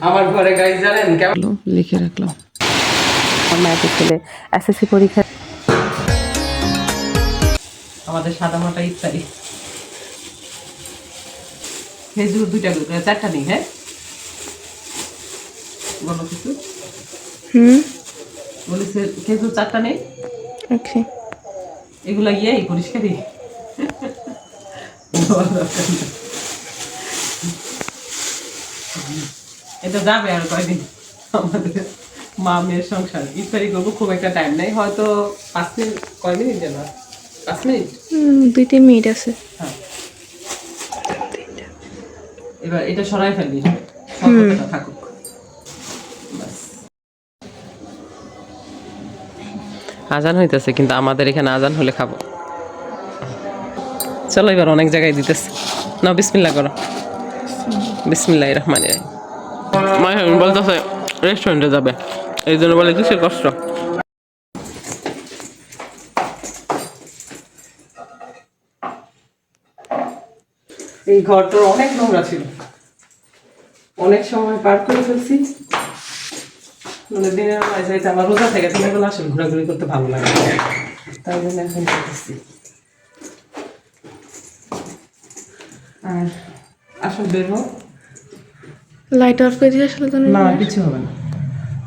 আমার ঘরে গাইজ জানেন কেমন লিখে রাখলাম। ম্যাথের ছেলে এসএসসি পরীক্ষা। আমাদের সাদা মাটা ইফতারি খেজুর 2টা করে 4টা নেই। হ্যাঁ বলো কিছু। বলিস খেজুর 4টা নেই। ওকে এগুলা ইয়েই পরিষ্কারই। এটা যাবে আর কয়দিন। আমাদের মা মেয়ের সংসার ইফতারি করবো, খুব একটা টাইম নেই, হয়তো 5 মিনিট। কয় মিনিট যেন 5 মিনিট 2-3 মিনিট আছে। হ্যাঁ এবার এটা সরাই ফেলবি, সম্পর্কটা থাকুক ব্যাস। আজান হইতেছে কিন্তু আমাদের এখানে আজান হলে খাবো। চলো এবার অনেক জায়গায় দিতেছে না। বিসমিল্লাহ করো। বিসমিল্লাহির রহমানির রহিম। মায়ের বলতেছে রেস্টুরেন্টে যাবে, এই জন্য বলে কিসের কষ্ট। এই ঘরটা অনেক নোংরা ছিল, অনেক সময় পার করে ফেলছি। মানে দিনের বেলায় যাইতে আমার রোজা থেকে দিনের বেলা আসলে ঘোরাঘুরি করতে ভালো লাগে, তাই জন্য এখন করতেছি। আর আসল বের হোক। লাইট অফ করে দিয়ে আসলে তো না কিছু হবে না,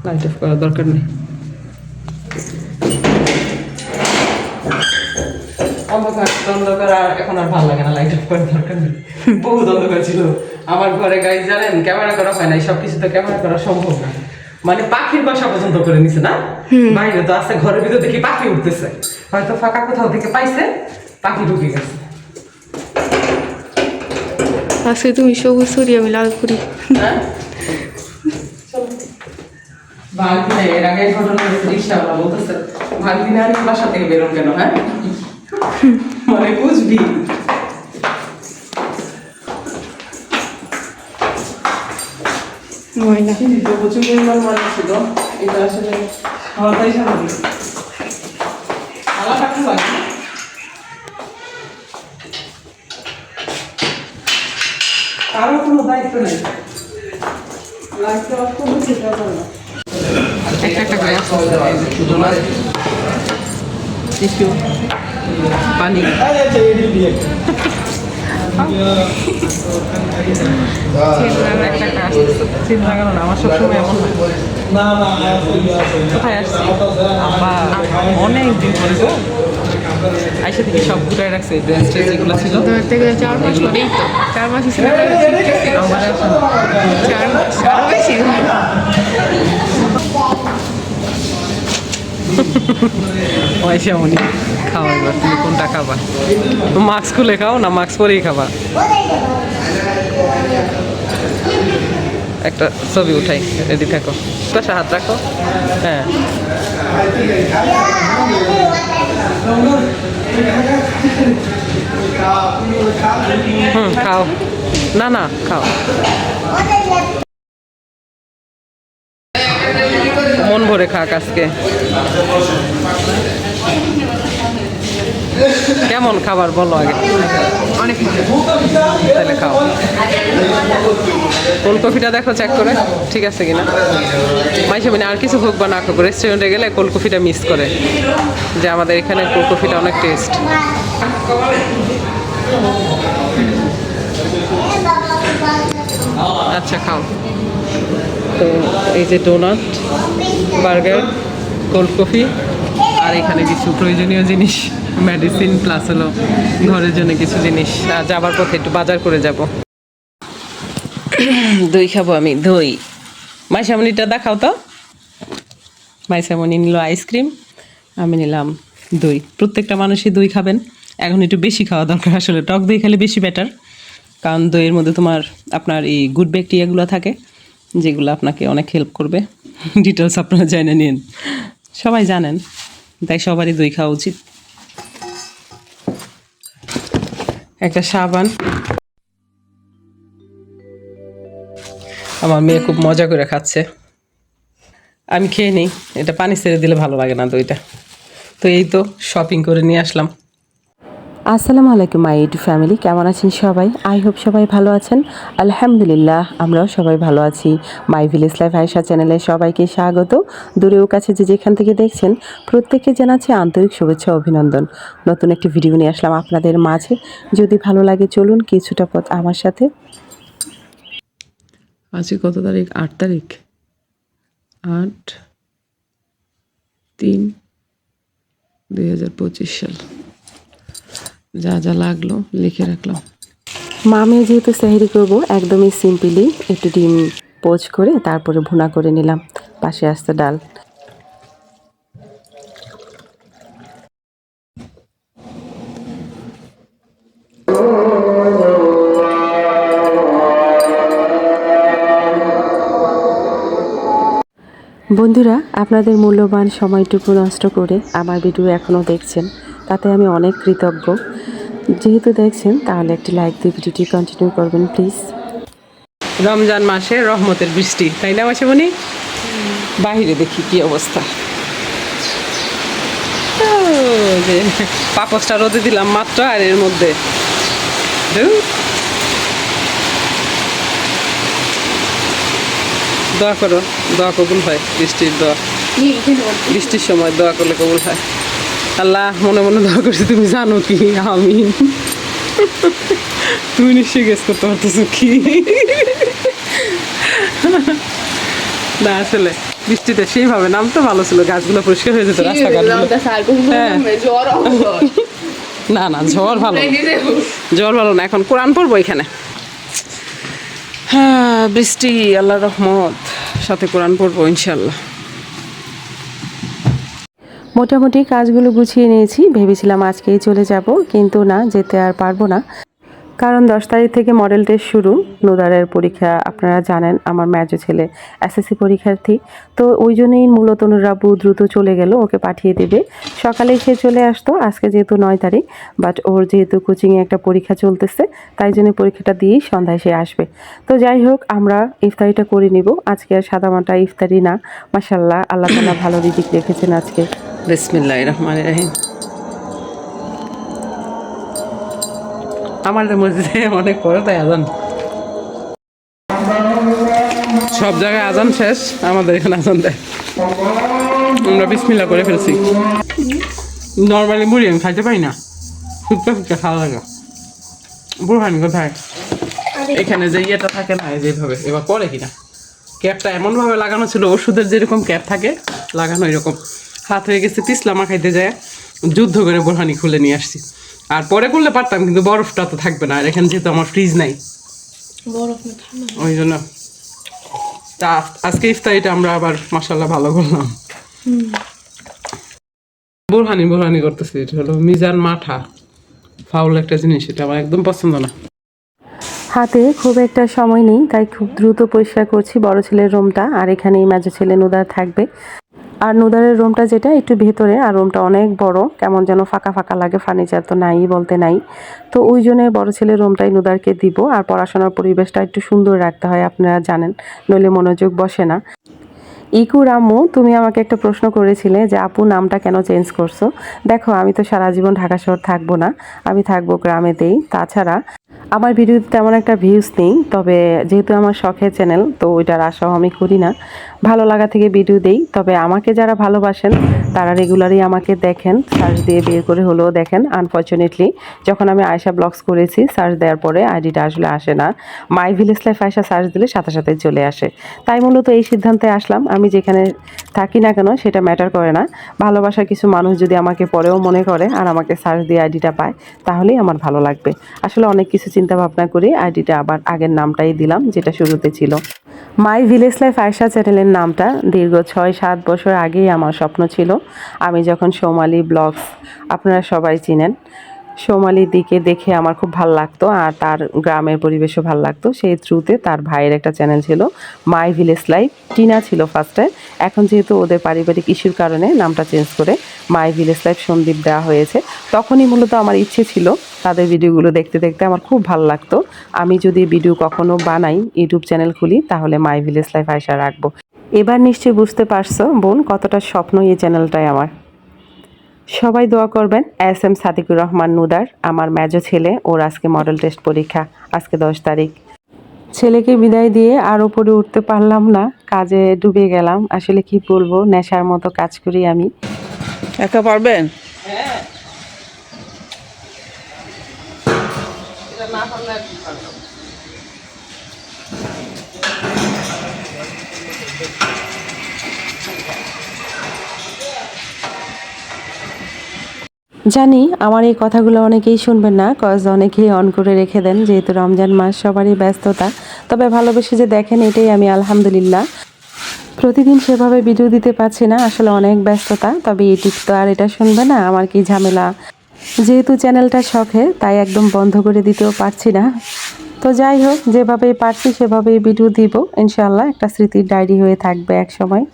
লাইট অফ করার দরকার নেই। অন্ধকার অন্ধকার আর এখন আর ভালো লাগে না, লাইট অফ করার দরকার নেই। বহুত অন্ধকার ছিল আমার ঘরে গাইজ জানেন, ক্যামেরা করা হয় না, সব কিছু তো ক্যামেরা করা সম্ভব না। মানে পাখির বাসা পর্যন্ত করে নিছে না, বাইরে তো আছে, ঘরের ভিতর দেখি পাখি উঠতেছে, হয়তো ফাঁকা কোথাও থেকে পাইছে, পাখি ঢুকে গেছে। আজকে তুমি সবুজ ছড়ি আমি লাল করি। হ্যাঁ ভাগ্যি নাই, এর আগে ঘটনা রিক্সাওয়ালা বলতেছে ভাগ্যি না বাসা থেকে বেরোন কেন। হ্যাঁ মানে বুঝবি। ময়না প্রচুর পরিমাণ ময়লা ছিল, এটা আসলে খাওয়াটাই স্বাভাবিক। আলাদা খাওয়া কারো কোনো দায়িত্ব নেই, লাইটটা অফ করলে সেটা করে না। একটা একটা করে শুধু না টিস্যু পানি। চিন্তা করো না, আমার সবসময় এমন হয়। কোথায় আসছি আব্বা অনেক দিন পরে তো আইসা থেকে সব গুটাই রাখছে, ড্রেস ট্রেস যেগুলো ছিল 4 মাস ছিল। আমাদের পয়সা মনি খাওয়া। এবার তুমি কোনটা খাবা? মাস্ক খুলে খাও না মাস্ক পরেই খাবা? একটা ছবি উঠাই, রেডি থাকো, পাশে হাত রাখো। হ্যাঁ খাও, না না খাও, মন ভরে খাক আজকে। কেমন খাবার বলো আগে? অনেক তাহলে খাও। কোলকফিটা দেখো চেক করে ঠিক আছে কিনা। মাইশা মানে আর কিছু হোক বা না হোক, রেস্টুরেন্টে গেলে কোলকফিটা মিস করে, যে আমাদের এখানে কোলকফিটা অনেক টেস্ট। আচ্ছা খাও। তো এই যে ডোনাট, বার্গার, কোল্ড কফি, আর এখানে কিছু প্রয়োজনীয় জিনিস, মেডিসিন প্লাস হলো ঘরের জন্য কিছু জিনিস। আর যাবার পথে একটু বাজার করে যাব। দই খাবো আমি, দই। মাইশামনিটা দেখাও তো। মাইশামনি নিল আইসক্রিম, আমি নিলাম দই। প্রত্যেকটা মানুষই দই খাবেন, এখন একটু বেশি খাওয়া দরকার। আসলে টক দই খেলে বেশি বেটার, কারণ দইয়ের মধ্যে আপনার এই গুড ব্যাকটেরিয়াগুলো থাকে, যেগুলো আপনাকে অনেক হেল্প করবে। ডিটেলস আপনারা জেনে নিন, সবাই জানেন, তাই সবারই দই খাওয়া উচিত। একটা সাবান, আমার মেয়ে খুব মজা করে খাচ্ছে, আমি খেয়ে নিই। এটা পানি ছেড়ে দিলে ভালো লাগে না দইটা। তো এই তো শপিং করে নিয়ে আসলাম। আসসালামু আলাইকুম মাই ইউটিউব ফ্যামিলি, কেমন আছেন সবাই? আই হোপ সবাই ভালো আছেন। আলহামদুলিল্লাহ, আমরাও সবাই ভালো আছি। মাই ভিলেজ লাইফ আয়েশা চ্যানেলে সবাইকে স্বাগত। দূরেও কাছে যে যেখান থেকে দেখছেন প্রত্যেককে জানাচ্ছি আন্তরিক শুভেচ্ছা ও অভিনন্দন। নতুন একটি ভিডিও নিয়ে আসলাম আপনাদের মাঝে। যদি ভালো লাগে চলুন কিছুটা পথ আমার সাথে। আজকে কত তারিখ? 8 তারিখ, 8/3/2025 সাল। যা যা লাগলো লিখে রাখলাম। মামে যেহেতু সেহরি করব, একদমই সিম্পলি একটু ডিম পোচ করে তারপরে ভুনা করে নিলাম, পাশে আসতে ডাল। বন্ধুরা, আপনাদের মূল্যবান সময়টুকু নষ্ট করে আমার ভিডিও এখনও দেখছেন, তাতে আমি অনেক কৃতজ্ঞ। যেহেতু দেখছেন তাহলে একটি লাইক দিয়ে ভিডিওটি কন্টিনিউ করবেন প্লিজ। রমজান মাসে রহমতের বৃষ্টি, তাই না মাসেমণি? বাহিরে দেখি কি অবস্থা। যে পাপসটা রোদে দিলাম মাত্র, আর এর মধ্যে দোয়া করো, দোয়া কবুল হয়। বৃষ্টির দোয়া, বৃষ্টির সময় দোয়া করলে কবুল হয়। আল্লাহ, মনে মনে দোয়া করছি, তুমি জানো কি আমি, তুমি নিশ্চয়ই গেস করতে পারতেছো কি। না আসলে বৃষ্টিতে সেইভাবে নামতে ভালো ছিল, গাছগুলো পরিষ্কার হয়ে যেত, রাস্তাঘাটগুলো। হ্যাঁ, না না, ঝড় ভালো, ঝড় ভালো না। এখন কোরআন পড়বো এখানে। হ্যাঁ, বৃষ্টি আল্লাহর রহমত, সাথে কোরআন পড়বো ইনশাল্লাহ। মোটামুটি কাজগুলো গুছিয়ে নিয়েছি, ভেবেছিলাম আজকেই চলে যাব, কিন্তু না, যেতে আর পারবো না। কারণ 10 তারিখ থেকে মডেল টেস্ট শুরু, নুদারের পরীক্ষা। আপনারা জানেন আমার মেজো ছেলে এসএসসি পরীক্ষার্থী, তো ওই জন্যই মূলত নুরাবু দ্রুত চলে গেল, ওকে পাঠিয়ে দেবে। সকালেই সে চলে আসতো, আজকে যেহেতু 9 তারিখ, বাট ওর যেহেতু কোচিংয়ে একটা পরীক্ষা চলতেছে, তাই জন্য পরীক্ষাটা দিয়েই সন্ধ্যায় সে আসবে। তো যাই হোক, আমরা ইফতারিটা করে নিব আজকে। আর সাদামাটা ইফতারি না, মাশাআল্লাহ, আল্লাহ তাআলা ভালো রিজিক রেখেছেন আজকে। বিসমিল্লাহির রহমানির রহিম। আমাদের মসজিদে অনেক পরে তাই আজান, সব জায়গায় আজান শেষ, আমাদের এখানে আজান দেয়। আমরা বিসমিল্লাহ করে ফেলছি। নর্মালি মুড়ি আমি খাইতে পারি না, ফুটকা ফুটকা খাওয়া লাগে। বুড়হানি কোথায়? এখানে যে ইয়েটা থাকে না, যেভাবে এবার করে কিনা, ক্যাপটা এমনভাবে লাগানো ছিল, ওষুধের যেরকম ক্যাপ থাকে লাগানো, এরকম হাত হয়ে গেছে। পিছলামা খাইতে যায় যুদ্ধ করে বুড়হানি খুলে নিয়ে আসছি। আর পরে করলে পারতাম, কিন্তু বরফটা তো থাকবে না, আর এখানে যেহেতু আমার ফ্রিজ নাই, ওই জন্য তা আজকে ইফতারিটা আমরা আবার মাশাআল্লাহ ভালো করলাম। বুরহানি বুরহানি করতেছি, এটা হলো মিজান মাঠা, ফাউল একটা জিনিস, এটা আমার একদম পছন্দ না। হাতে খুব একটা সময় নেই, তাই খুব দ্রুত পরিষ্কার করছি বড় ছেলের রুমটা, আর এখানেই মেজো ছেলে নুদার থাকবে। আর নুদারের রুমটা যেটা একটু ভেতরে, আর রুমটা অনেক বড়, কেমন যেন ফাঁকা ফাঁকা লাগে, ফার্নিচার তো নাই বলতে নাই। তো ওই জন্য বড় ছেলের রুমটাই নুদারকে দিব। আর পড়াশোনার পরিবেশটা একটু সুন্দর রাখতে হয়, আপনারা জানেন, নইলে মনোযোগ বসে না। ইকু রাম্মু, তুমি আমাকে একটা প্রশ্ন করেছিলে যে আপু নামটা কেন চেঞ্জ করছো। দেখো, আমি তো সারা জীবন ঢাকা শহর থাকবো না, আমি থাকবো গ্রামেতেই। তাছাড়া আমার ভিডিওতে তেমন একটা ভিউজ নেই, তবে যেহেতু আমার শখের চ্যানেল, তো ওইটার আশাও আমি করি না, ভালো লাগা থেকে ভিডিও দেই। তবে আমাকে যারা ভালোবাসেন তারা রেগুলারই আমাকে দেখেন, সার্চ দিয়ে বের করে হলেও দেখেন। আনফর্চুনেটলি যখন আমি আয়েশা ব্লগস করেছি, সার্চ দেওয়ার পরে আইডিটা আসলে আসে না, my village life Ayesha search দিলে সাথে সাথে চলে আসে। তাই মূলত এই সিদ্ধান্তে আসলাম, আমি যেখানে থাকি না কেন সেটা ম্যাটার করে না, ভালোবাসার কিছু মানুষ যদি আমাকে পরেও মনে করে আর আমাকে সার্চ দিয়ে আইডিটা পায়, তাহলেই আমার ভালো লাগবে। আসলে অনেক কিছু চিন্তা ভাবনা করে আইডিটা আবার আগের নামটাই দিলাম, যেটা শুরুতে ছিল। মাই ভিলেজ লাইফ আয়েশা চ্যানেলের নামটা দীর্ঘ 6-7 বছর আগেই আমার স্বপ্ন ছিল। আমি যখন সোমালি ব্লগস, আপনারা সবাই চিনেন, সোমালির দিকে দেখে আমার খুব ভালো লাগতো, আর তার গ্রামের পরিবেশও ভালো লাগতো। সেই থ্রুতে তার ভাইয়ের একটা চ্যানেল ছিল মাই ভিলেজ লাইফ, টিনা ছিল ফার্স্টে। এখন যেহেতু ওদের পারিবারিক ইস্যুর কারণে নামটা চেঞ্জ করে মাই ভিলেজ লাইফ সন্দীপ দেওয়া হয়েছে। তখনই মূলত আমার ইচ্ছে ছিল, তাদের ভিডিওগুলো দেখতে দেখতে আমার খুব ভালো লাগতো, আমি যদি ভিডিও কখনো বানাই, ইউটিউব চ্যানেল খুলি, তাহলে মাই ভিলেজ লাইফ আয়েশা রাখবো। এবার নিশ্চয়ই বুঝতে পারছো বোন কতটা স্বপ্ন এই চ্যানেলটাই আমার। সবাই দোয়া করবেন। SM সাদিকুর রহমান নুদার, আমার মেজো ছেলে, ওর আজকে মডেল টেস্ট পরীক্ষা, আজকে 10 তারিখ। ছেলেকে বিদায় দিয়ে আর উপরে উঠতে পারলাম না, কাজে ডুবে গেলাম। আসলে কি বলবো, নেশার মতো কাজ করি আমি। একা পারবেন? জানি আমার এই কথাগুলো অনেকেই শুনবেন না, কজ অনেকেই অন করে রেখে দেন, যেহেতু রমজান মাস সবারই ব্যস্ততা। তবে ভালোবেসে যে দেখেন, এটাই আমি আলহামদুলিল্লাহ। প্রতিদিন সেভাবে ভিডিও দিতে পারছি না, আসলে অনেক ব্যস্ততা। তবে ইউটিউব তো আর এটা শুনবে না, আমার কি ঝামেলা। যেহেতু চ্যানেলটা শখে, তাই একদম বন্ধ করে দিতেও পারছি না। তো যাই হোক, যেভাবেই পারছি সেভাবেই ভিডিও দিব, ইনশাআল্লাহ একটা স্মৃতির ডায়েরি হয়ে থাকবে এক সময়।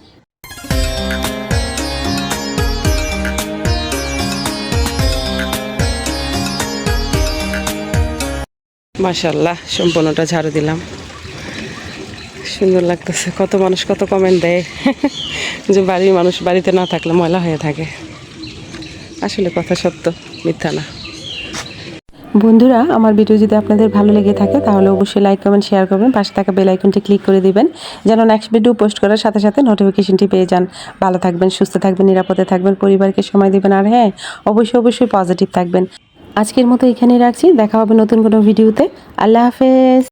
মাশাআল্লাহ, সম্পূর্ণটা ঝাড়ু দিলাম, সুন্দর লাগতেছে। কত মানুষ কত কমেন্ট দেয় যে বাড়ির মানুষ বাড়িতে না থাকলে ময়লা হয়ে থাকে। আসলে কথা সত্য, মিথ্যা না। বন্ধুরা, আমার ভিডিও যদি আপনাদের ভালো লেগে থাকে তাহলে অবশ্যই লাইক কমেন্ট শেয়ার করবেন, পাশে থাকা বেল আইকনটি ক্লিক করে দিবেন, যেন নেক্সট ভিডিও পোস্ট করার সাথে সাথে নোটিফিকেশনটি পেয়ে যান। ভালো থাকবেন, সুস্থ থাকবেন, নিরাপদে থাকবেন, পরিবারকে সময় দিবেন, আর হ্যাঁ, অবশ্যই পজিটিভ থাকবেন। আজকের মতো এখানেই রাখছি, দেখা হবে নতুন কোনো ভিডিওতে। আল্লাহ হাফেজ।